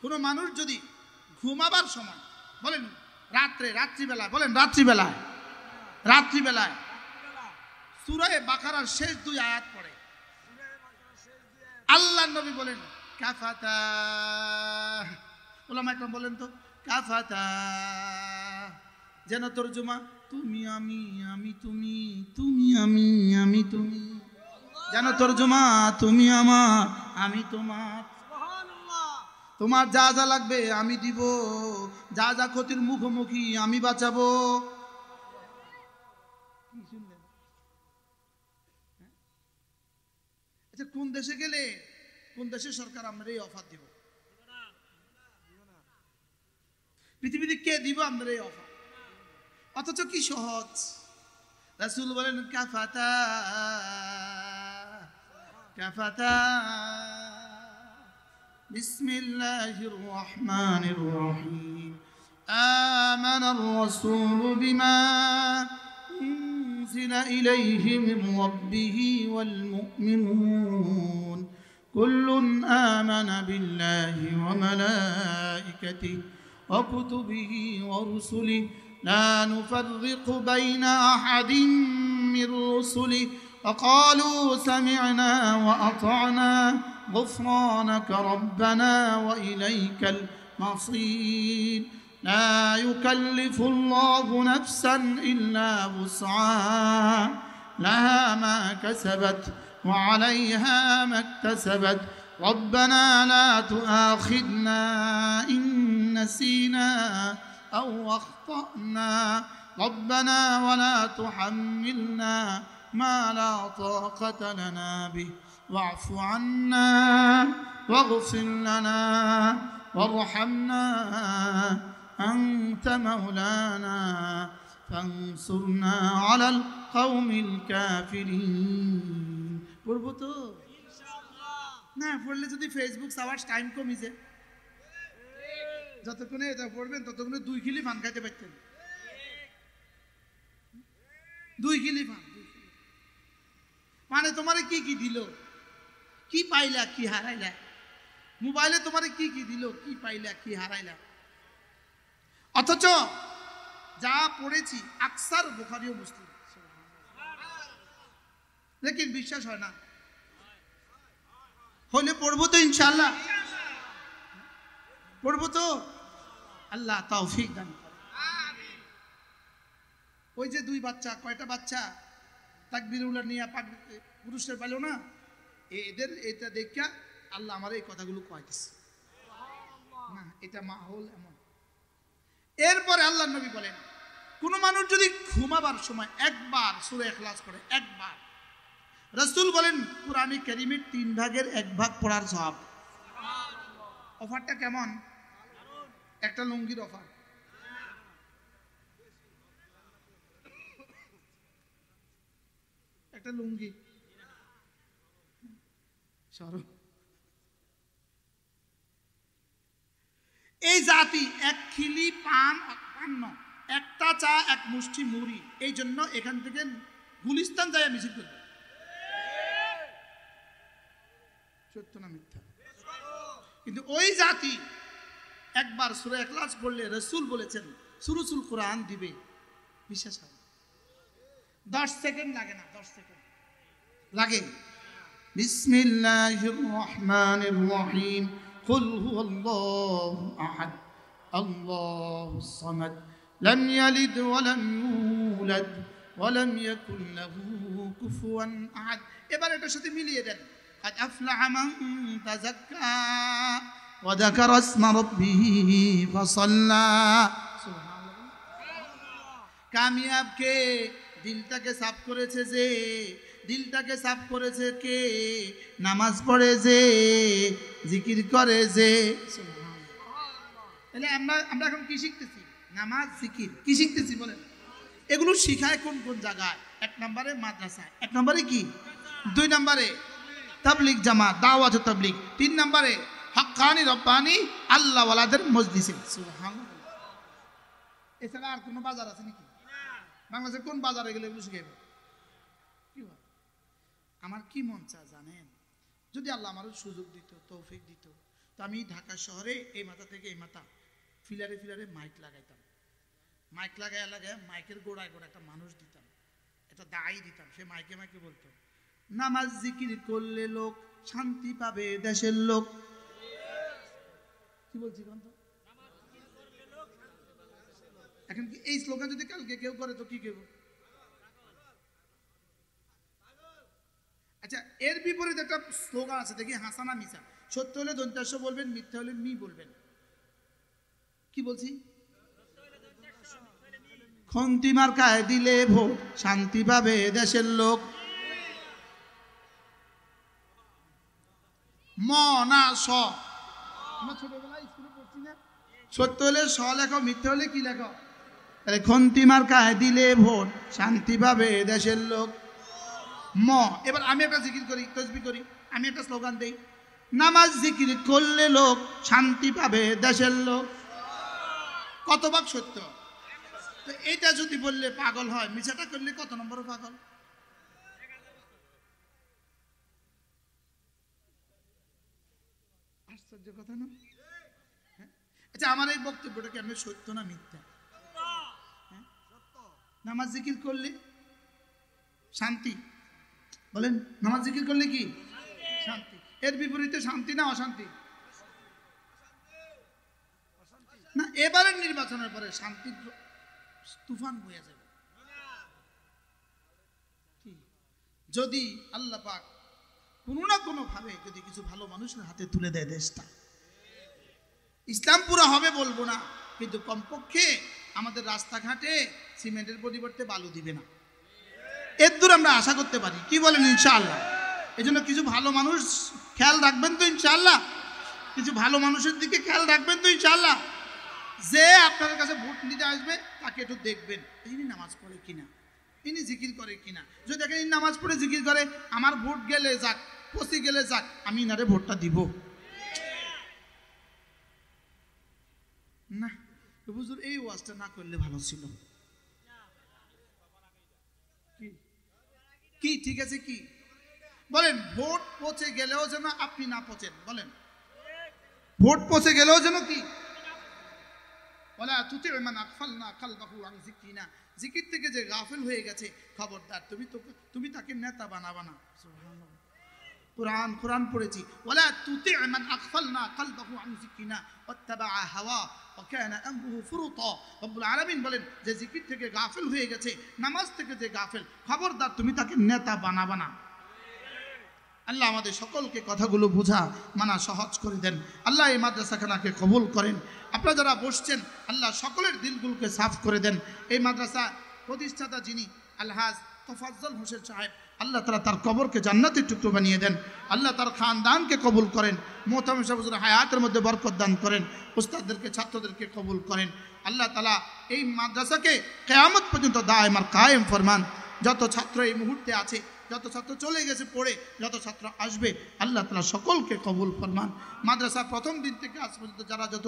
কোনো মানুষ যদি ঘুমাবার সময় বলেন রাত্রিবেলায় বলেন রাত্রিবেলায় সূরা বাকারার শেষ 2 আয়াত পড়ে আল্লাহর নবী বলেন কাফাতা, ওলামা একরাম বলেন তো কাফাতা, যেন তরজমা তুমি আমি আমি তুমি, তুমি আমি আমি তুমি, যেন তরজমা তুমি আমার আমি তোমার, তোমার যা যা লাগবে আমি দিব, যা যা ক্ষতির মুখোমুখি আমি বাঁচাবো। কি শুনলেন? আচ্ছা, কোন দেশে গেলে কোন দেশের সরকার আমরা এই অফার দিব? পৃথিবীতে কে দিব আমরা এই অফার? অথচ কি সহজ। রাসূল বলেন কাফাতা কাফাতা। বিসমিল্লাহির রহমানির রহিম। আমানার রাসূলু বিমা উনজিলা ইলাইহি মির রাব্বিহি ওয়াল মুমিনুন কুল্লুন আমানা বিল্লাহি ওয়া মালাইকাতিহি ওয়া কুতুবিহি ওয়া রুসুলিহি لا نفرق بين أحد من رسله وقالوا سمعنا وأطعنا غفرانك ربنا وإليك المصير لا يكلف الله نفسا إلا وسعها لها ما كسبت وعليها ما اكتسبت ربنا لا تؤاخذنا إن نسينا أو أخطأنا ربنا ولا تحملنا ما لا طاقة لنا به واعف عنا واغفر لنا وارحمنا أنت مولانا فانصرنا على القوم الكافرين। পড়বো তো না? পড়লে যদি ফেসবুক সাওয়ার্স টাইম কমে যায়, যতক্ষণে এটা পড়বেন ততক্ষণে 2 কিলি পান খাইতে পারতেন। 2 কিলি পান মানে তোমারে কি কি দিল, কি পাইলা কি হারাইলা, মোবাইলে তোমারে কি কি দিল, কি পাইলা কি হারাইলা। অথচ যা পড়েছি আকসার বুখারী ও মুসলিম, লেকিন বিশ্বাস হয় না। হলে পড়বো তো ইনশাআল্লাহ, পড়বো তো, আল্লাহ তৌফিক দান করেন। ওই যে 2 বাচ্চা, কয়টা বাচ্চা তাকবীরুল্লাহ নিয়ে পুরুষের পাইল না, এদের এটা দেখা আল্লাহ আমার এই কথাগুলো কইতেছে না, এটা মাহৌল এমন। এরপরে আল্লাহর নবী বলেন কোন মানুষ যদি ঘুমাবার সময় একবার সূরা ইখলাস পড়ে, একবার, রাসূল বলেন কুরআনে কারীমের 3 ভাগের 1 ভাগ পড়ার সওয়াব। অফারটা কেমন? একটা লুঙ্গির অফার। একটা লুঙ্গি সরো। এই জাতি 1 খিলি পান, একটা চা, 1 মুষ্টি মুড়ি, এই জন্য এখান থেকে গুলিস্তান যায় মিছিল করবে। সত্য না মিথ্যা? কিন্তু ওই জাতি একবার সূরা ইখলাস পড়লে রাসূল বলেছেন সুরুসুল কোরআন দিবে, বিশ্বাস হয়? 10 সেকেন্ড লাগে না, 10 সেকেন্ড লাগে। বিসমিল্লাহির রহমানির রহিম। কুল হুয়াল্লাহু আহাদ আল্লাহুস সামাদ লাম ইয়ালিদ ওয়া লাম ইউলাদ ওয়া লাম ইয়াকুল লাহু কুফুয়ান আহাদ। এবার এটার সাথে মিলিয়ে দেন। قد أفلح من تزكى وذكر اسم ربه فصلى। কামিয়াব কে? দিলটাকে সাফ করেছে যে, দিলটাকে সাফ করেছে কে? নামাজ পড়ে যে, জিকির করে যে। তাহলে আমরা এখন কি শিখতেছি? নামাজ, জিকির। কি শিখতেছি বলেন? এগুলো শিখায় কোন কোন জায়গায়? 1 নম্বরে মাদ্রাসায়, 1 নম্বরে কি, 2 নম্বরে তাবলীগ জামাত, দাওয়াত তাবলীগ, 3 নম্বরে হাক্কানি রব্বানি আল্লাহ ওয়ালাদের মজলিসে। সুবহানাল্লাহ। এছাড়া আর কোনো বাজার আছে নাকি? বাংলাদেশে কোন বাজারে গেলে এগুলো শিখাইবে? কি বল? আমার কি মন চায় জানেন? যদি আল্লাহ আমার সুযোগ দিত, তৌফিক দিত, তো আমি ঢাকা শহরে এই মাথা থেকে এই মাথা ফিলারে ফিলারে মাইক লাগাইতাম, মাইক লাগায় লাগায় মাইকের গোড়ায় গোড়া একটা মানুষ দিতাম, একটা দায়ী দিতাম, সে মাইকে মাইকে বলতো নামাজ জিকির করলে লোক শান্তি পাবে দেশের লোক। কি বলছি তো এখন কি এই স্লোগান যদি কালকে কেউ করে তো কি কেউ? আচ্ছা, এর বিপরীতে একটা স্লোগান আছে দেখি, হাসানা মিসা, সত্য হলে দন্তাস্য বলবেন, মিথ্যা হলে মি বলবেন। কি বলছি? খন্তি মার্কায় দিলে ভোট শান্তি পাবে দেশের লোক। ম না স, আমরা ছোটবেলায় স্কুলে পড়ছি না, সত্য হলে স লেখো, মিথ্যা হলে কি লেখো? খন্তি মার্কায় দিলে ভোট শান্তি পাবে দেশের লোক। ম। এবার আমি একটা জিকির করি, তসবিহ করি, আমি একটা স্লোগান দেই, নামাজ জিকির করলে লোক শান্তি পাবে দেশের লোক। কত ভাগ সত্য? তো এইটা যদি বললে পাগল হয়, মিছাটা করলে কত নম্বর পাগল? আশ্চর্য কথা না? আচ্ছা, আমার এই বক্তব্যটা কি আমি সত্য না মিথ্যা? নামাজ জিকির করলে শান্তি, বলেন নামাজ জিকির করলে কি শান্তি? এর বিপরীতে শান্তি না অশান্তি? না, এবারের নির্বাচনের পরে শান্তির তুফান বয়ে যাবে। যদি আল্লাহ পাক কোনো না কোনো ভাবে যদি কিছু ভালো মানুষের হাতে তুলে দেয় দেশটা, ইসলাম পুরো হবে বলবো না, কিন্তু কমপক্ষে আমাদের রাস্তাঘাটে সিমেন্টের পরিবর্তে বালু দিবে না, এর দূর আমরা আশা করতে পারি। কি বলেন ইনশাআল্লাহ? এই জন্য কিছু ভালো মানুষ খেয়াল রাখবেন তো ইনশাআল্লাহ, কিছু ভালো মানুষের দিকে খেয়াল রাখবেন তো ইনশাআল্লাহ। যে আপনাদের কাছে ভোট নিতে আসবে তাকে একটু দেখবেন, ইনি নামাজ পড়ে কিনা, ইনি জিকির করে কিনা। যদি দেখেন ইনি নামাজ পড়ে জিকির করে, আমার ভোট গেলে যাক, পচি গেলে যাক, আমি ইনারে ভোটটা দিব না। হুজুর এই ওয়াজটা না করলে ভালো ছিল। কি ঠিক আছে? কি বলেন? ভোট পচে গেলেও যেন আপনি না পচেন, বলেন ভোট পচে গেলেও যেন কি ওয়ালা তুতিউ মান আগফালনা কলবাহু আন যিকরিনা, জিকির থেকে যে গাফিল হয়ে গেছে খবরদার তুমি তাকে নেতা বানাবা না। সুবহানাল্লাহ, কোরআন পড়েছি, ওয়ালা তুতিউ মান আগফালনা কলবাহু আন যিকরিনা ওয়াত্তাবা হাওয়া ওয়া কানা আমরুহু ফুরুতা। রব্বুল আলামিন বলেন যে জিকির থেকে গাফিল হয়ে গেছে, নামাজ থেকে যে গাফিল, খবরদার তুমি তাকে নেতা বানাবা না। আল্লাহ আমাদের সকলকে কথাগুলো বোঝা মানা সহজ করে দেন। আল্লাহ এই মাদ্রাসাখানাকে কবুল করেন। আপনারা যারা বসছেন, আল্লাহ সকলের দিলগুলোকে সাফ করে দেন। এই মাদ্রাসা প্রতিষ্ঠাতা যিনি আলহাজ তোফাজ্জল হোসেন সাহেব, আল্লাহ তাআলা তার কবরকে জান্নাতের টুকরো বানিয়ে দেন। আল্লাহ তার খানদানকে কবুল করেন। মোহতামিম সাহেব হুজুরের হায়াতের মধ্যে বরকত দান করেন। উস্তাদদেরকে, ছাত্রদেরকে কবুল করেন। আল্লাহ তাআলা এই মাদ্রাসাকে কিয়ামত পর্যন্ত দায়েম আর কায়েম ফরমান। যত ছাত্র এই মুহূর্তে আছে, যত ছাত্র চলে গেছে পড়ে, যত ছাত্র আসবে, আল্লাহ তাআলা সকলকে কবুল ফরমান। মাদ্রাসা প্রথম দিন থেকে আজ পর্যন্ত যারা যত